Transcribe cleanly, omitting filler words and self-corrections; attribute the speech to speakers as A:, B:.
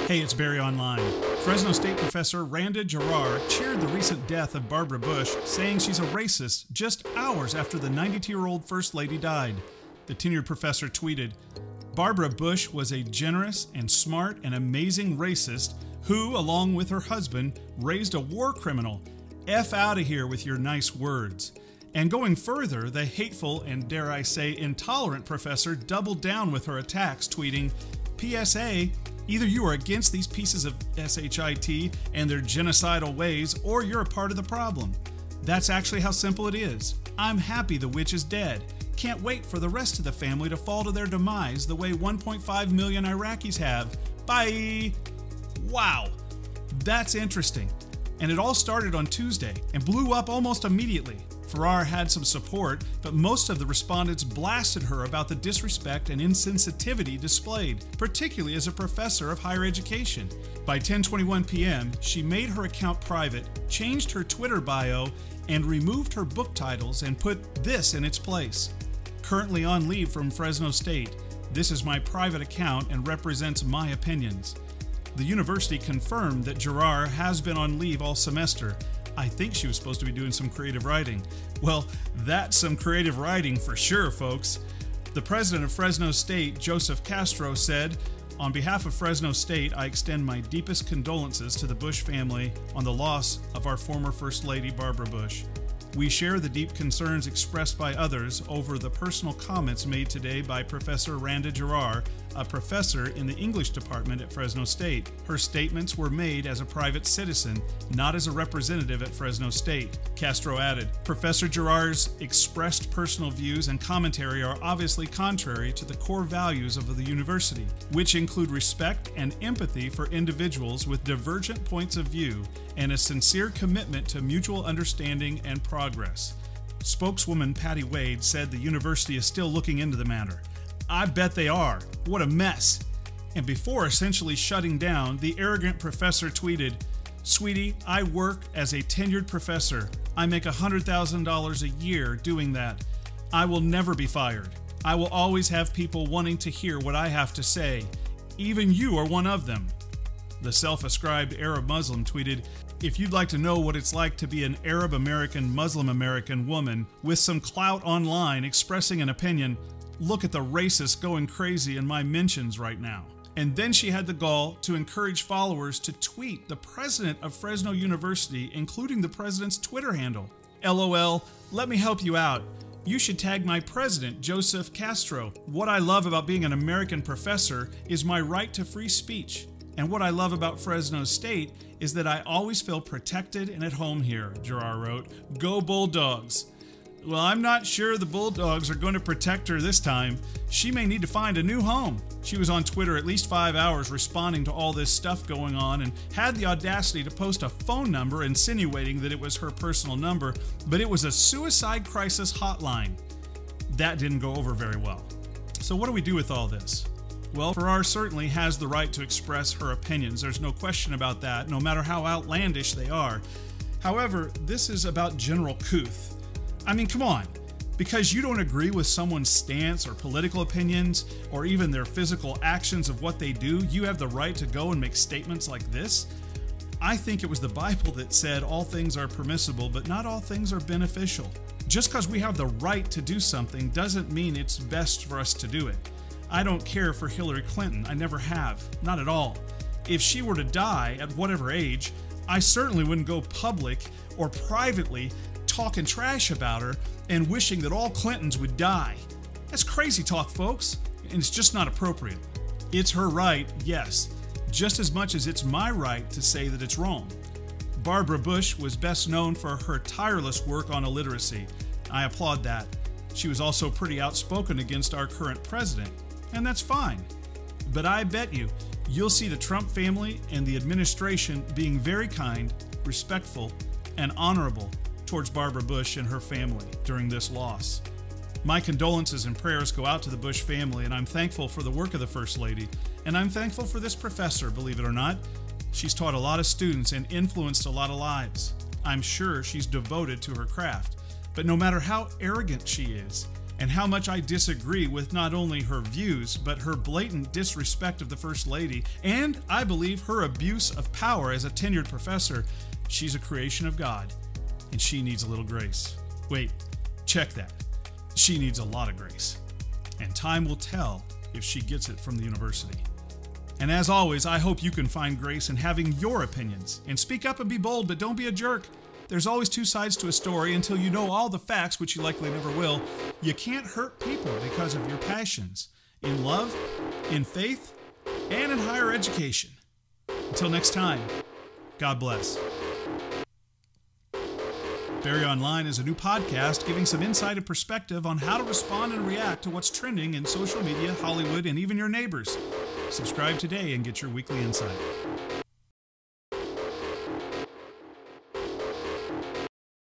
A: Hey, it's Barry Online. Fresno State professor Randa Jarrar cheered the recent death of Barbara Bush, saying she's a racist just hours after the 92-year-old First Lady died. The tenured professor tweeted, "Barbara Bush was a generous and smart and amazing racist who, along with her husband, raised a war criminal. F out of here with your nice words." And going further, the hateful and, dare I say, intolerant professor doubled down with her attacks, tweeting, "PSA, either you are against these pieces of shit and their genocidal ways, or you're a part of the problem. That's actually how simple it is. I'm happy the witch is dead. Can't wait for the rest of the family to fall to their demise the way 1.5 million Iraqis have. Bye." Wow, that's interesting. And it all started on Tuesday and blew up almost immediately. Farrar had some support, but most of the respondents blasted her about the disrespect and insensitivity displayed, particularly as a professor of higher education. By 10:21 p.m., she made her account private, changed her Twitter bio, and removed her book titles and put this in its place. "Currently on leave from Fresno State. This is my private account and represents my opinions." The university confirmed that Jarrar has been on leave all semester. I think she was supposed to be doing some creative writing. Well, that's some creative writing for sure, folks. The president of Fresno State, Joseph Castro, said, "On behalf of Fresno State, I extend my deepest condolences to the Bush family on the loss of our former First Lady, Barbara Bush. We share the deep concerns expressed by others over the personal comments made today by Professor Randa Jarrar, a professor in the English department at Fresno State. Her statements were made as a private citizen, not as a representative at Fresno State." Castro added, "Professor Jarrar's expressed personal views and commentary are obviously contrary to the core values of the university, which include respect and empathy for individuals with divergent points of view and a sincere commitment to mutual understanding and progress." Spokeswoman Patty Wade said the university is still looking into the matter. I bet they are. What a mess. And before essentially shutting down, the arrogant professor tweeted, "Sweetie, I work as a tenured professor. I make $100,000 a year doing that. I will never be fired. I will always have people wanting to hear what I have to say. Even you are one of them." The self-ascribed Arab Muslim tweeted, "If you'd like to know what it's like to be an Arab American, Muslim American woman with some clout online expressing an opinion, look at the racists going crazy in my mentions right now." And then she had the gall to encourage followers to tweet the president of Fresno University, including the president's Twitter handle. "LOL, let me help you out. You should tag my president, Joseph Castro. What I love about being an American professor is my right to free speech. And what I love about Fresno State is that I always feel protected and at home here," Jarrar wrote. "Go Bulldogs." Well, I'm not sure the Bulldogs are going to protect her this time. She may need to find a new home. She was on Twitter at least 5 hours responding to all this stuff going on and had the audacity to post a phone number insinuating that it was her personal number, but it was a suicide crisis hotline. That didn't go over very well. So what do we do with all this? Well, Farrar certainly has the right to express her opinions. There's no question about that, no matter how outlandish they are. However, this is about general couth. I mean, come on. Because you don't agree with someone's stance or political opinions or even their physical actions of what they do, you have the right to go and make statements like this? I think it was the Bible that said all things are permissible, but not all things are beneficial. Just because we have the right to do something doesn't mean it's best for us to do it. I don't care for Hillary Clinton. I never have. Not at all. If she were to die at whatever age, I certainly wouldn't go public or privately talking trash about her and wishing that all Clintons would die. That's crazy talk, folks, and it's just not appropriate. It's her right, yes, just as much as it's my right to say that it's wrong. Barbara Bush was best known for her tireless work on illiteracy. I applaud that. She was also pretty outspoken against our current president, and that's fine. But I bet you'll see the Trump family and the administration being very kind, respectful, and honorable towards Barbara Bush and her family during this loss. My condolences and prayers go out to the Bush family, and I'm thankful for the work of the First Lady, and I'm thankful for this professor, believe it or not. She's taught a lot of students and influenced a lot of lives. I'm sure she's devoted to her craft, but no matter how arrogant she is, and how much I disagree with not only her views, but her blatant disrespect of the First Lady, and I believe her abuse of power as a tenured professor. She's a creation of God, and she needs a little grace. Wait, check that. She needs a lot of grace. And time will tell if she gets it from the university. And as always, I hope you can find grace in having your opinions. And speak up and be bold, but don't be a jerk. There's always two sides to a story until you know all the facts, which you likely never will. You can't hurt people because of your passions. In love, in faith, and in higher education. Until next time, God bless. Barry Online is a new podcast giving some insight and perspective on how to respond and react to what's trending in social media, Hollywood, and even your neighbors. Subscribe today and get your weekly insight.